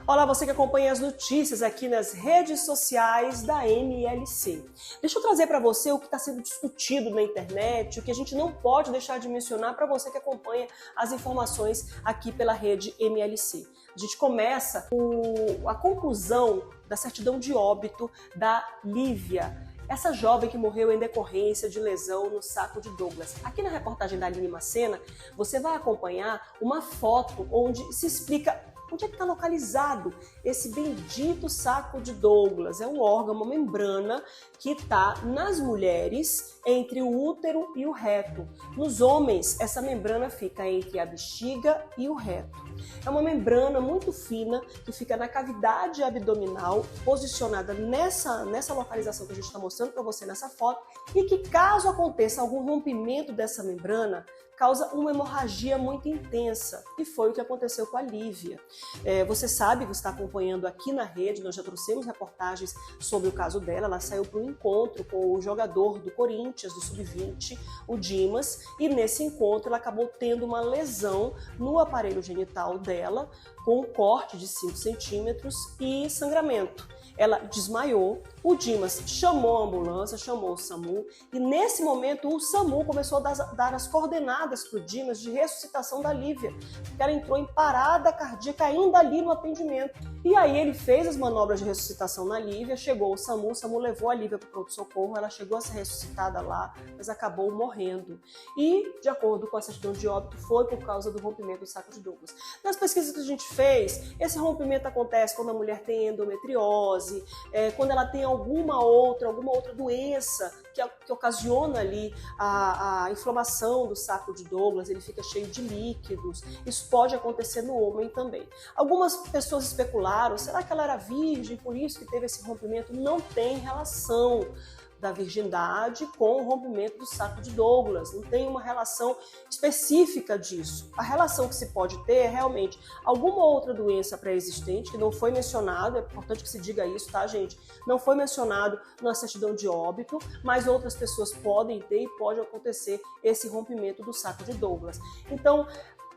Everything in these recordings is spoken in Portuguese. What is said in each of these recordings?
Olá, você que acompanha as notícias aqui nas redes sociais da MLC. Deixa eu trazer para você o que está sendo discutido na internet, o que a gente não pode deixar de mencionar para você que acompanha as informações aqui pela rede MLC. A gente começa com a conclusão da certidão de óbito da Lívia, essa jovem que morreu em decorrência de lesão no saco de Douglas. Aqui na reportagem da Aline Macena, você vai acompanhar uma foto onde se explica onde é que está localizado esse bendito saco de Douglas. É um órgão, uma membrana que está nas mulheres entre o útero e o reto. Nos homens, essa membrana fica entre a bexiga e o reto. É uma membrana muito fina que fica na cavidade abdominal, posicionada nessa localização que a gente está mostrando para você nessa foto, e que caso aconteça algum rompimento dessa membrana, causa uma hemorragia muito intensa, e foi o que aconteceu com a Lívia. Você sabe, você está acompanhando aqui na rede, nós já trouxemos reportagens sobre o caso dela. Ela saiu para um encontro com o jogador do Corinthians, do Sub-20, o Dimas, e nesse encontro ela acabou tendo uma lesão no aparelho genital dela, com um corte de 5 centímetros e sangramento. Ela desmaiou, o Dimas chamou a ambulância, chamou o SAMU, e nesse momento o SAMU começou a dar as coordenadas para o Dimas de ressuscitação da Lívia, porque ela entrou em parada cardíaca ainda ali no atendimento. E aí ele fez as manobras de ressuscitação na Lívia, chegou o SAMU levou a Lívia para o pronto-socorro, ela chegou a ser ressuscitada lá, mas acabou morrendo. E, de acordo com a certidão de óbito, foi por causa do rompimento do saco de Douglas. Nas pesquisas que a gente fez, esse rompimento acontece quando a mulher tem endometriose, quando ela tem alguma outra doença que ocasiona ali a inflamação do saco de Douglas, ele fica cheio de líquidos. Isso pode acontecer no homem também. Algumas pessoas especularam, será que ela era virgem, por isso que teve esse rompimento? Não tem relação da virgindade com o rompimento do saco de Douglas, não tem uma relação específica disso. A relação que se pode ter é realmente alguma outra doença pré-existente, que não foi mencionado, é importante que se diga isso, tá, gente? Não foi mencionado na certidão de óbito, mas outras pessoas podem ter e pode acontecer esse rompimento do saco de Douglas. Então,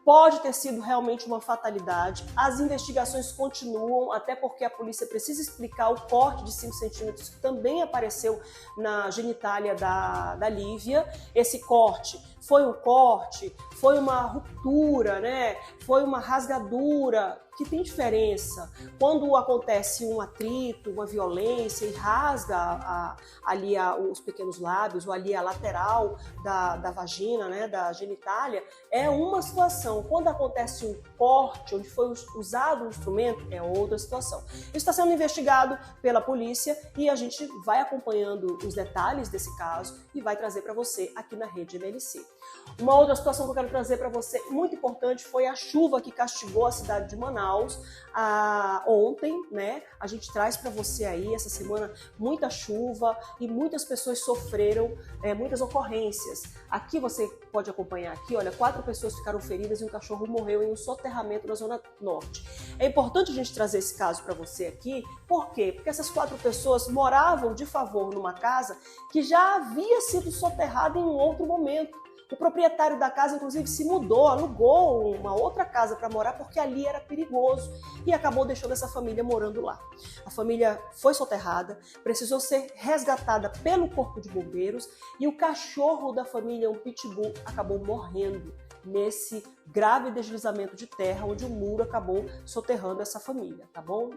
pode ter sido realmente uma fatalidade. As investigações continuam, até porque a polícia precisa explicar o corte de 5 centímetros que também apareceu na genitália da Lívia. Esse corte foi um corte, foi uma ruptura, né? Foi uma rasgadura, que tem diferença. Quando acontece um atrito, uma violência e rasga ali os pequenos lábios ou ali a lateral da vagina, né, da genitália, é uma situação. Quando acontece um corte, onde foi usado um instrumento, é outra situação. Isso está sendo investigado pela polícia e a gente vai acompanhando os detalhes desse caso e vai trazer para você aqui na rede MLC. Uma outra situação que eu quero trazer para você, muito importante, foi a chuva que castigou a cidade de Manaus ontem, né? A gente traz para você aí, essa semana, muita chuva e muitas pessoas sofreram muitas ocorrências. Aqui você pode acompanhar aqui, olha, 4 pessoas ficaram feridas e um cachorro morreu em um soterramento na Zona Norte. É importante a gente trazer esse caso para você aqui, por quê? Porque essas 4 pessoas moravam de favor numa casa que já havia sido soterrada em um outro momento. O proprietário da casa, inclusive, se mudou, alugou uma outra casa para morar porque ali era perigoso e acabou deixando essa família morando lá. A família foi soterrada, precisou ser resgatada pelo Corpo de Bombeiros e o cachorro da família, um pitbull, acabou morrendo nesse grave deslizamento de terra onde o muro acabou soterrando essa família, tá bom?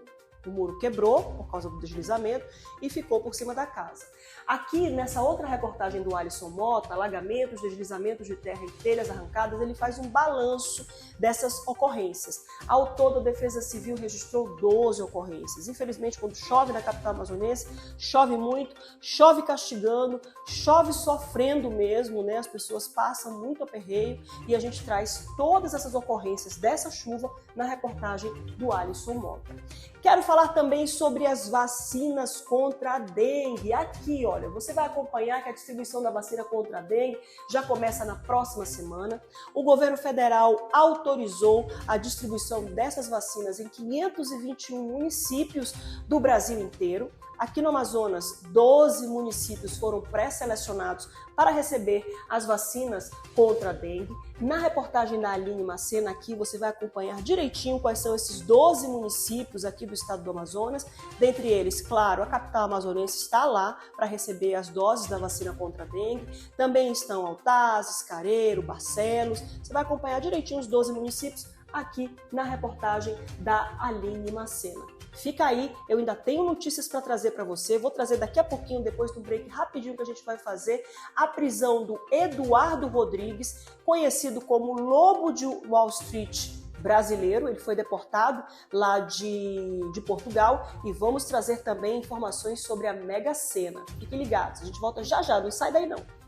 O muro quebrou por causa do deslizamento e ficou por cima da casa. Aqui, nessa outra reportagem do Alisson Mota, alagamentos, deslizamentos de terra e telhas arrancadas, ele faz um balanço dessas ocorrências. Ao todo, a Defesa Civil registrou 12 ocorrências. Infelizmente, quando chove na capital amazonense, chove muito, chove castigando, chove sofrendo mesmo, né? As pessoas passam muito aperreio e a gente traz todas essas ocorrências dessa chuva na reportagem do Alisson Mota. Quero falar também sobre as vacinas contra a dengue. Aqui, olha, você vai acompanhar que a distribuição da vacina contra a dengue já começa na próxima semana. O governo federal autorizou a distribuição dessas vacinas em 521 municípios do Brasil inteiro. Aqui no Amazonas, 12 municípios foram pré-selecionados para receber as vacinas contra a dengue. Na reportagem da Aline Macena aqui você vai acompanhar direitinho quais são esses 12 municípios aqui do estado do Amazonas. Dentre eles, claro, a capital amazonense está lá para receber as doses da vacina contra a dengue. Também estão Altazes, Careiro, Barcelos. Você vai acompanhar direitinho os 12 municípios aqui na reportagem da Aline Macena. Fica aí, eu ainda tenho notícias para trazer para você, vou trazer daqui a pouquinho, depois do break rapidinho que a gente vai fazer, a prisão do Eduardo Rodrigues, conhecido como Lobo de Wall Street brasileiro. Ele foi deportado lá de Portugal, e vamos trazer também informações sobre a Mega Sena. Fiquem ligados, a gente volta já já, não sai daí não.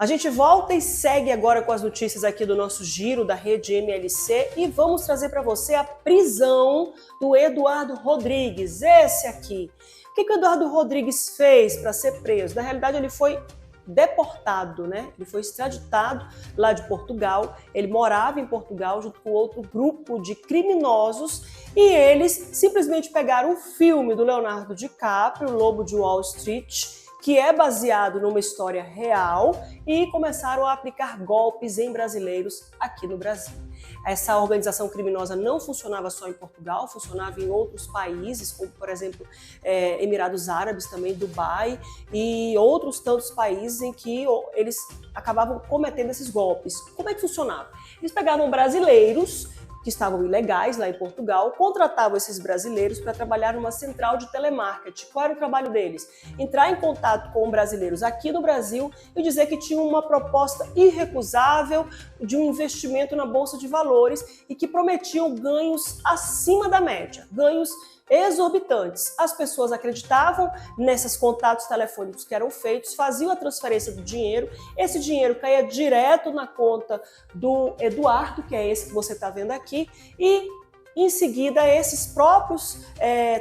A gente volta e segue agora com as notícias aqui do nosso giro da rede MLC e vamos trazer para você a prisão do Eduardo Rodrigues, esse aqui. O que o Eduardo Rodrigues fez para ser preso? Na realidade, ele foi deportado, né? Ele foi extraditado lá de Portugal. Ele morava em Portugal junto com outro grupo de criminosos e eles simplesmente pegaram o filme do Leonardo DiCaprio, Lobo de Wall Street, que é baseado numa história real, e começaram a aplicar golpes em brasileiros aqui no Brasil. Essa organização criminosa não funcionava só em Portugal, funcionava em outros países, como, por exemplo, Emirados Árabes, também Dubai, e outros tantos países em que eles acabavam cometendo esses golpes. Como é que funcionava? Eles pegavam brasileiros que estavam ilegais lá em Portugal, contratavam esses brasileiros para trabalhar numa central de telemarketing. Qual era o trabalho deles? Entrar em contato com brasileiros aqui no Brasil e dizer que tinham uma proposta irrecusável de um investimento na Bolsa de Valores e que prometiam ganhos acima da média, ganhos exorbitantes. As pessoas acreditavam nesses contatos telefônicos que eram feitos, faziam a transferência do dinheiro, esse dinheiro caía direto na conta do Eduardo, que é esse que você está vendo aqui, e em seguida esses próprios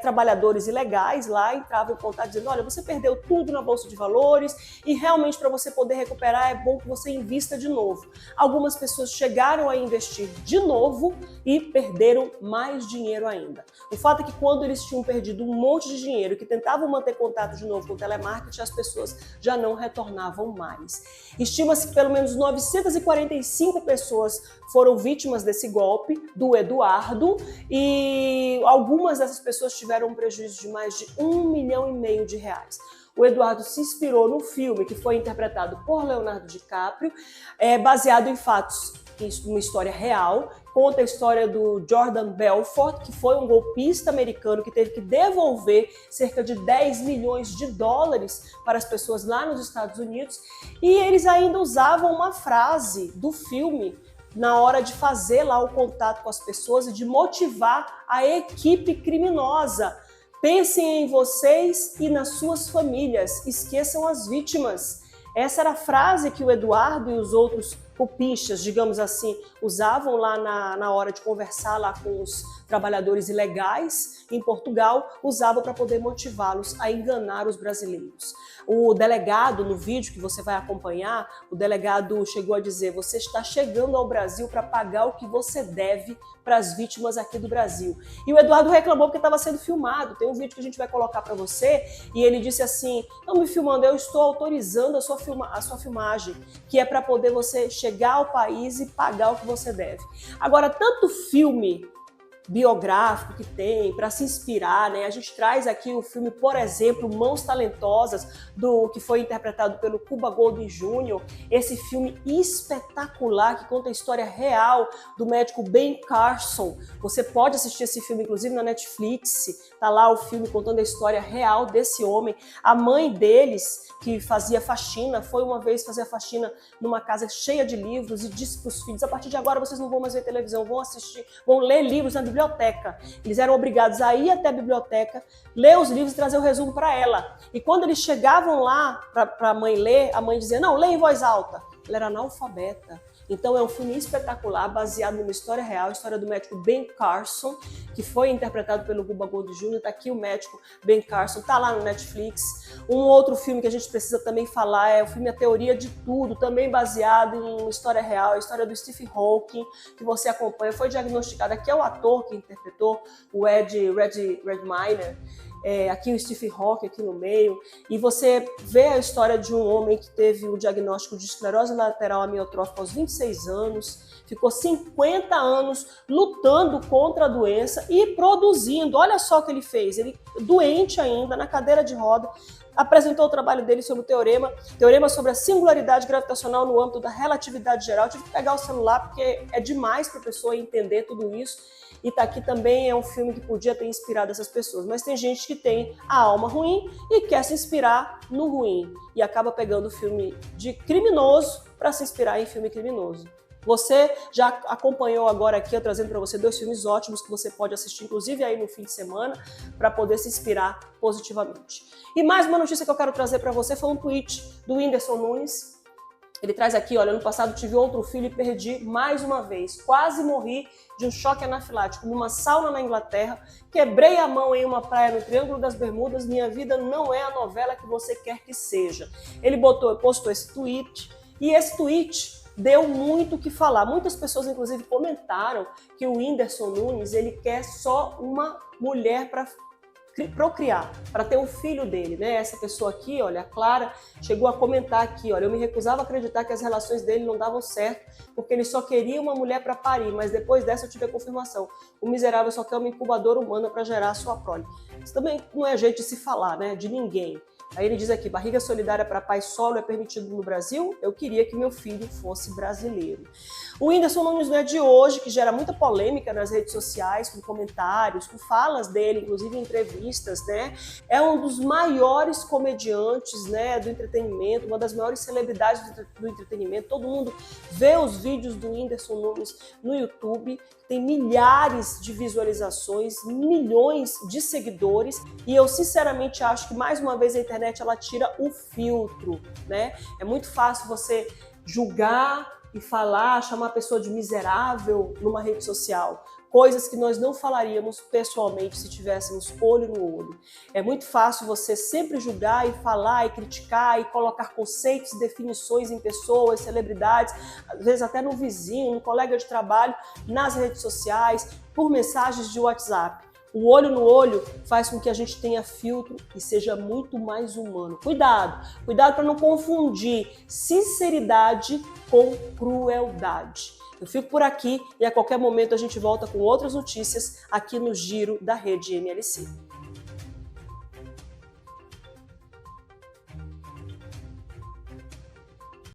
trabalhadores ilegais lá entravam em contato dizendo: olha, você perdeu tudo na Bolsa de Valores e realmente para você poder recuperar é bom que você invista de novo. Algumas pessoas chegaram a investir de novo e perderam mais dinheiro ainda. O fato é que quando eles tinham perdido um monte de dinheiro e que tentavam manter contato de novo com o telemarketing, as pessoas já não retornavam mais. Estima-se que pelo menos 945 pessoas foram vítimas desse golpe do Eduardo, e algumas dessas pessoas tiveram um prejuízo de mais de R$1,5 milhão de reais. O Eduardo se inspirou no filme que foi interpretado por Leonardo DiCaprio, baseado em fatos, uma história real. Conta a história do Jordan Belfort, que foi um golpista americano que teve que devolver cerca de $10 milhões para as pessoas lá nos Estados Unidos, e eles ainda usavam uma frase do filme na hora de fazer lá o contato com as pessoas e de motivar a equipe criminosa. Pensem em vocês e nas suas famílias, esqueçam as vítimas. Essa era a frase que o Eduardo e os outros copistas, digamos assim, usavam lá na hora de conversar lá com os trabalhadores ilegais em Portugal, usavam para poder motivá-los a enganar os brasileiros. O delegado, no vídeo que você vai acompanhar, o delegado chegou a dizer: você está chegando ao Brasil para pagar o que você deve para as vítimas aqui do Brasil. E o Eduardo reclamou porque estava sendo filmado. Tem um vídeo que a gente vai colocar para você, e ele disse assim: não me filmando, eu estou autorizando a sua filmagem, que é para poder você chegar ao país e pagar o que você deve. Agora, tanto filme biográfico que tem, para se inspirar, né? A gente traz aqui o filme, por exemplo, Mãos Talentosas, que foi interpretado pelo Cuba Gooding Jr., esse filme espetacular que conta a história real do médico Ben Carson. Você pode assistir esse filme, inclusive, na Netflix, tá lá o filme contando a história real desse homem. A mãe deles, que fazia faxina, foi uma vez fazer a faxina numa casa cheia de livros e disse para os filhos: a partir de agora vocês não vão mais ver televisão, vão ler livros na biblioteca. Eles eram obrigados a ir até a biblioteca, ler os livros e trazer o resumo para ela. E quando eles chegavam lá para a mãe ler, a mãe dizia: não, lê em voz alta. Ela era analfabeta. Então é um filme espetacular, baseado numa história real, a história do médico Ben Carson, que foi interpretado pelo Cuba Gooding Jr. Está aqui o médico Ben Carson, está lá no Netflix. Um outro filme que a gente precisa também falar é o filme A Teoria de Tudo, também baseado em uma história real, a história do Stephen Hawking, que você acompanha. Foi diagnosticado, aqui é o ator que interpretou o Ed Redmayne, aqui o Stephen Hawking aqui no meio, e você vê a história de um homem que teve o diagnóstico de esclerose lateral amiotrófica aos 26 anos, ficou 50 anos lutando contra a doença e produzindo. Olha só o que ele fez, ele doente ainda, na cadeira de roda, apresentou o trabalho dele sobre o teorema sobre a singularidade gravitacional no âmbito da relatividade geral. Eu tive que pegar o celular porque é demais para a pessoa entender tudo isso. E tá aqui também é um filme que podia ter inspirado essas pessoas, mas tem gente que tem a alma ruim e quer se inspirar no ruim e acaba pegando o filme de criminoso para se inspirar em filme criminoso. Você já acompanhou agora aqui, eu trazendo para você 2 filmes ótimos que você pode assistir, inclusive aí no fim de semana, para poder se inspirar positivamente. E mais uma notícia que eu quero trazer para você foi um tweet do Whindersson Nunes. Ele traz aqui, olha, no passado tive outro filho e perdi mais uma vez. Quase morri de um choque anafilático numa sauna na Inglaterra. Quebrei a mão em uma praia no Triângulo das Bermudas. Minha vida não é a novela que você quer que seja. Ele postou esse tweet e esse tweet deu muito o que falar. Muitas pessoas, inclusive, comentaram que o Whindersson Nunes ele quer só uma mulher para procriar, para ter um filho dele, né? Essa pessoa aqui, olha, a Clara, chegou a comentar aqui, olha, eu me recusava a acreditar que as relações dele não davam certo, porque ele só queria uma mulher para parir, mas depois dessa eu tive a confirmação. O miserável só quer uma incubadora humana para gerar a sua prole. Isso também não é jeito de se falar, né? De ninguém. Aí ele diz aqui, barriga solidária para pai solo é permitido no Brasil? Eu queria que meu filho fosse brasileiro. O Whindersson Nunes não é de hoje, que gera muita polêmica nas redes sociais, com comentários, com falas dele, inclusive em entrevistas, né? É um dos maiores comediantes, né, do entretenimento, uma das maiores celebridades do entretenimento. Todo mundo vê os vídeos do Whindersson Nunes no YouTube, tem milhares de visualizações, milhões de seguidores, e eu sinceramente acho que mais uma vez a internet ela tira o filtro, né? É muito fácil você julgar e falar, chamar a pessoa de miserável numa rede social, coisas que nós não falaríamos pessoalmente se tivéssemos olho no olho. É muito fácil você sempre julgar e falar e criticar e colocar conceitos e definições em pessoas, celebridades, às vezes até no vizinho, no colega de trabalho, nas redes sociais, por mensagens de WhatsApp. O olho no olho faz com que a gente tenha filtro e seja muito mais humano. Cuidado para não confundir sinceridade com crueldade. Eu fico por aqui e a qualquer momento a gente volta com outras notícias aqui no Giro da Rede MLC.